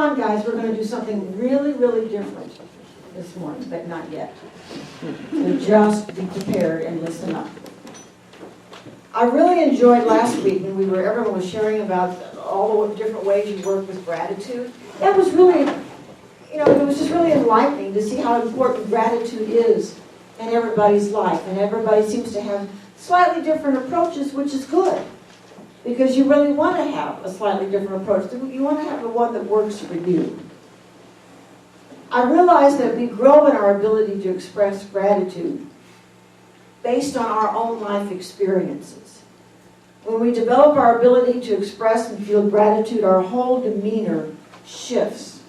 on, guys, we're going to do something really, really different this morning, but not yet. So just be prepared and listen up. I really enjoyed last week when everyone was sharing about all the different ways you work with gratitude. That was really, it was just really enlightening to see how important gratitude is in everybody's life. And everybody seems to have slightly different approaches, which is good. Because you really want to have a slightly different approach. You want to have the one that works for you. I realize that we grow in our ability to express gratitude based on our own life experiences. When we develop our ability to express and feel gratitude, our whole demeanor shifts.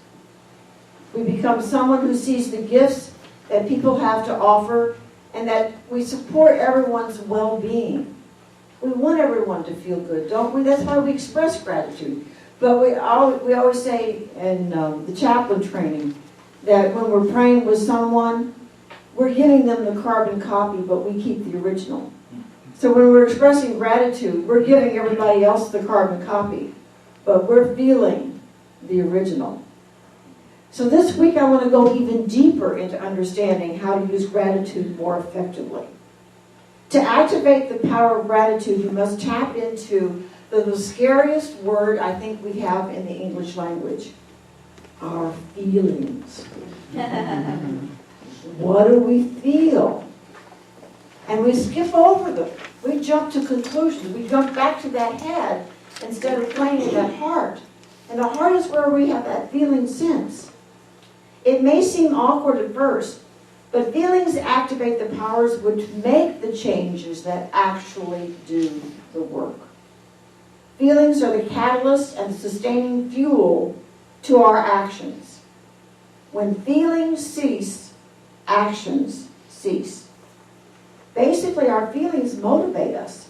We become someone who sees the gifts that people have to offer and that we support everyone's well-being. We want everyone to feel good, don't we? That's why we express gratitude. But we always say in the chaplain training that when we're praying with someone, we're giving them the carbon copy, but we keep the original. So when we're expressing gratitude, we're giving everybody else the carbon copy, but we're feeling the original. So this week I want to go even deeper into understanding how to use gratitude more effectively. To activate the power of gratitude, you must tap into the scariest word I think we have in the English language, our feelings. What do we feel? And we skip over them. We jump to conclusions. We jump back to that head instead of playing in that heart. And the heart is where we have that feeling sense. It may seem awkward at first, but feelings activate the powers which make the changes that actually do the work. Feelings are the catalyst and sustaining fuel to our actions. When feelings cease, actions cease. Basically, our feelings motivate us.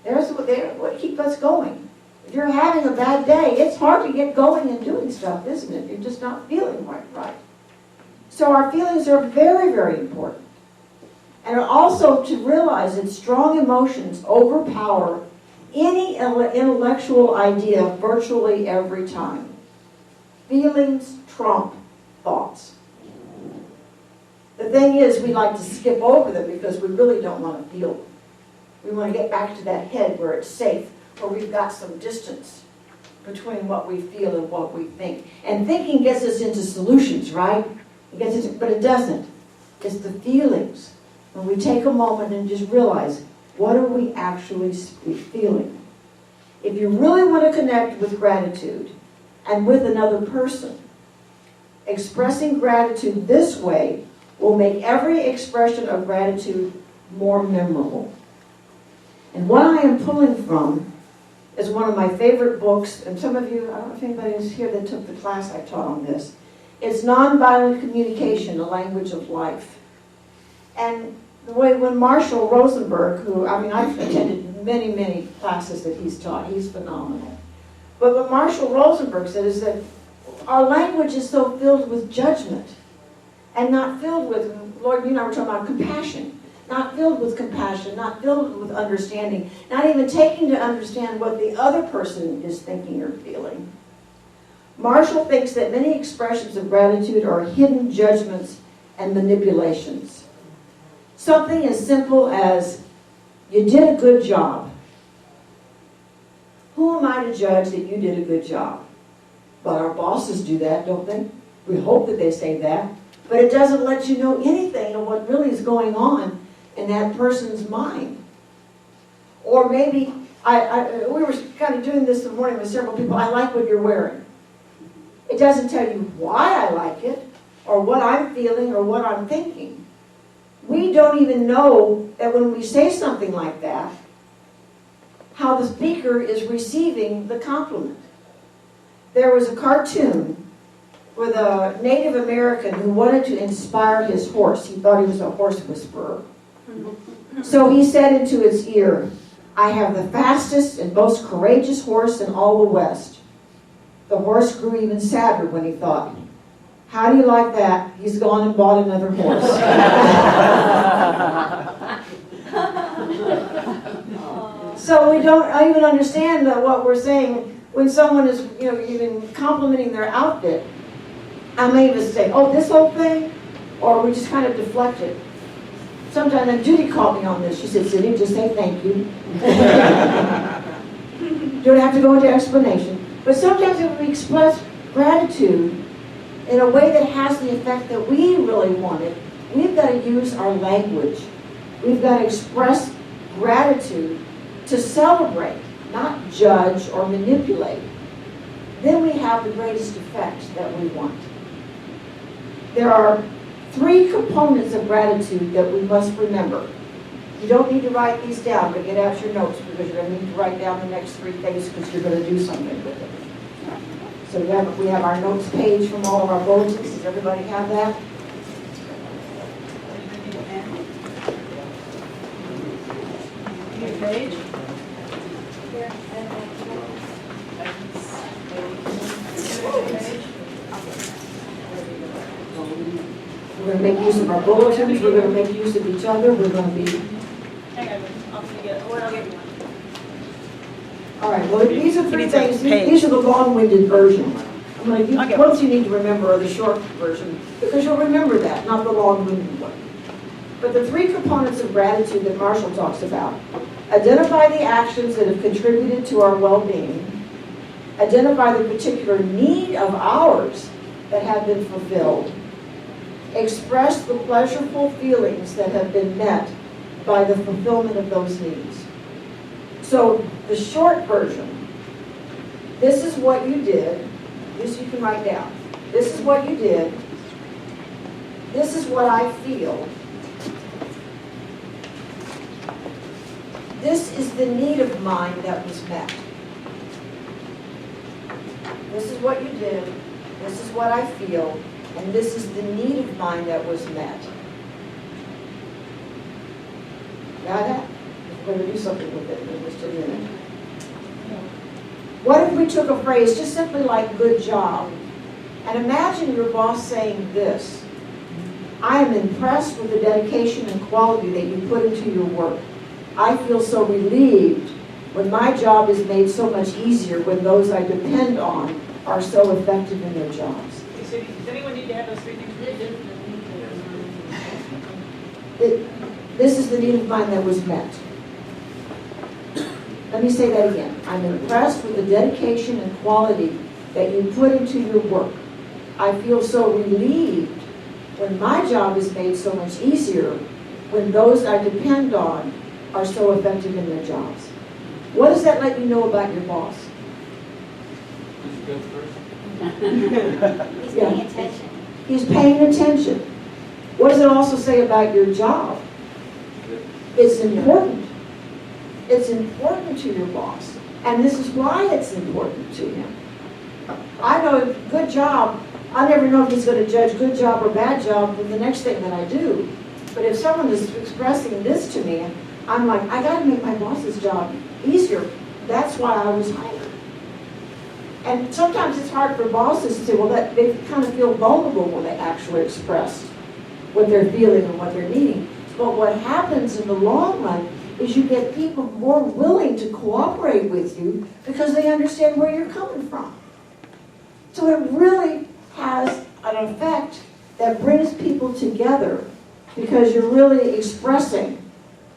They're what keep us going. If you're having a bad day, it's hard to get going and doing stuff, isn't it? You're just not feeling right. So our feelings are very, very important. And also to realize that strong emotions overpower any intellectual idea virtually every time. Feelings trump thoughts. The thing is, we like to skip over them because we really don't want to feel them. We want to get back to that head where it's safe, where we've got some distance between what we feel and what we think. And thinking gets us into solutions, right? But it doesn't. It's the feelings. When we take a moment and just realize, what are we actually feeling? If you really want to connect with gratitude and with another person, expressing gratitude this way will make every expression of gratitude more memorable. And what I am pulling from is one of my favorite books, and some of you, I don't know if anybody is here that took the class I taught on this. It's Nonviolent Communication, the Language of Life. And the way when Marshall Rosenberg, I've attended many, many classes that he's taught, he's phenomenal. But what Marshall Rosenberg said is that our language is so filled with judgment and not filled with, Lord, you and I were talking about compassion. Not filled with compassion, not filled with understanding, not even taking to understand what the other person is thinking or feeling. Marshall thinks that many expressions of gratitude are hidden judgments and manipulations. Something as simple as, you did a good job. Who am I to judge that you did a good job? But our bosses do that, don't they? We hope that they say that. But it doesn't let you know anything of what really is going on in that person's mind. Or maybe, we were kind of doing this this morning with several people, I like what you're wearing. It doesn't tell you why I like it, or what I'm feeling, or what I'm thinking. We don't even know that when we say something like that, how the speaker is receiving the compliment. There was a cartoon with a Native American who wanted to inspire his horse. He thought he was a horse whisperer. So he said into its ear, I have the fastest and most courageous horse in all the West. The horse grew even sadder when he thought, how do you like that? He's gone and bought another horse. So we don't even understand what we're saying. when someone is, even complimenting their outfit, I may just say, oh, this whole thing, or we just kind of deflect it. Sometimes, and Judy called me on this. She said, Cindy, just say thank you. Don't have to go into explanation. But sometimes if we express gratitude in a way that has the effect that we really want it, we've got to use our language. We've got to express gratitude to celebrate, not judge or manipulate. Then we have the greatest effect that we want. There are 3 components of gratitude that we must remember. You don't need to write these down, but get out your notes because you're going to need to write down the next 3 things because you're going to do something with it. So we have our notes page from all of our bulletins. Does everybody have that? Page? We're going to make use of our bulletins. We're going to make use of each other. We're going to be... Hang on, I'll give you one. All right, well, these are 3 things. These are the long-winded version. I'm going to give, ones you need to remember are the short version, because you'll remember that, not the long-winded one. But the 3 components of gratitude that Marshall talks about: identify the actions that have contributed to our well-being, identify the particular need of ours that have been fulfilled, express the pleasurable feelings that have been met by the fulfillment of those needs. So the short version, this is what you did. This you can write down. This is what you did. This is what I feel. This is the need of mine that was met. This is what you did. This is what I feel. And this is the need of mine that was met. Got that? We're going to do something with it in just a minute. What if we took a phrase just simply like good job, and imagine your boss saying this: I am impressed with the dedication and quality that you put into your work. I feel so relieved when my job is made so much easier when those I depend on are so effective in their jobs. Does anyone need to have those 3 things written? This is the need of mine that was met. Let me say that again. I'm impressed with the dedication and quality that you put into your work. I feel so relieved when my job is made so much easier when those I depend on are so effective in their jobs. What does that let you know about your boss? He's a good person. He's paying attention. He's paying attention. What does it also say about your job? It's important. It's important to your boss. And this is why it's important to him. I know, good job, I never know if he's going to judge good job or bad job from the next thing that I do. But if someone is expressing this to me, I'm like, I got to make my boss's job easier. That's why I was hired. And sometimes it's hard for bosses to say, well, that they kind of feel vulnerable when they actually express what they're feeling and what they're needing. But what happens in the long run is you get people more willing to cooperate with you because they understand where you're coming from. So it really has an effect that brings people together because you're really expressing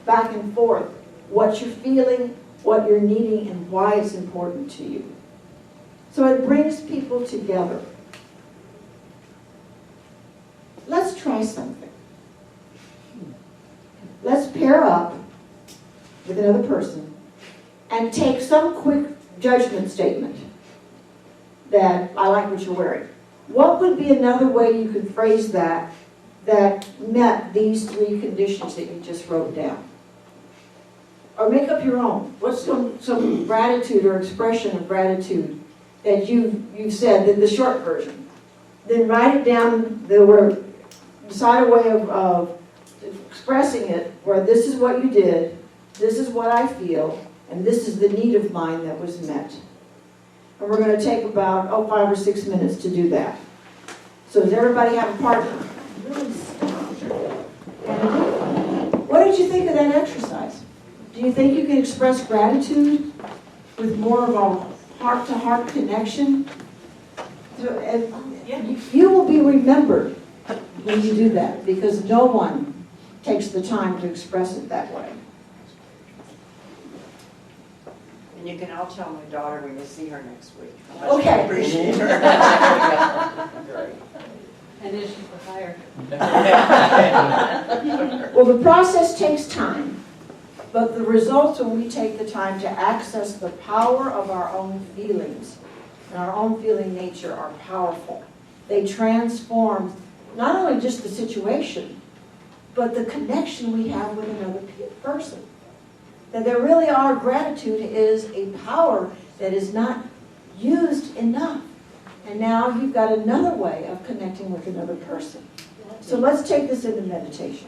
back and forth what you're feeling, what you're needing, and why it's important to you. So it brings people together. Let's try something. Let's pair up with another person and take some quick judgment statement that I like what you're wearing. What would be another way you could phrase that met these 3 conditions that you just wrote down? Or make up your own. What's some gratitude or expression of gratitude that you've said, in the short version? Then write it down, decide a way of expressing it where this is what you did, this is what I feel, and this is the need of mine that was met. And we're going to take about 5 or 6 minutes to do that. So does everybody have a partner? Really stop. What did you think of that exercise? Do you think you can express gratitude with more of a heart-to-heart connection, Yeah. you will be remembered when you do that, because no one takes the time to express it that way. And you can all tell my daughter when you see her next week. how much Okay. I appreciate her. And then she's the higher. Well, the process takes time, but the results when we take the time to access the power of our own feelings and our own feeling nature are powerful. They transform not only just the situation, but the connection we have with another person. That there really are, gratitude is a power that is not used enough. And now you've got another way of connecting with another person. So let's take this into meditation.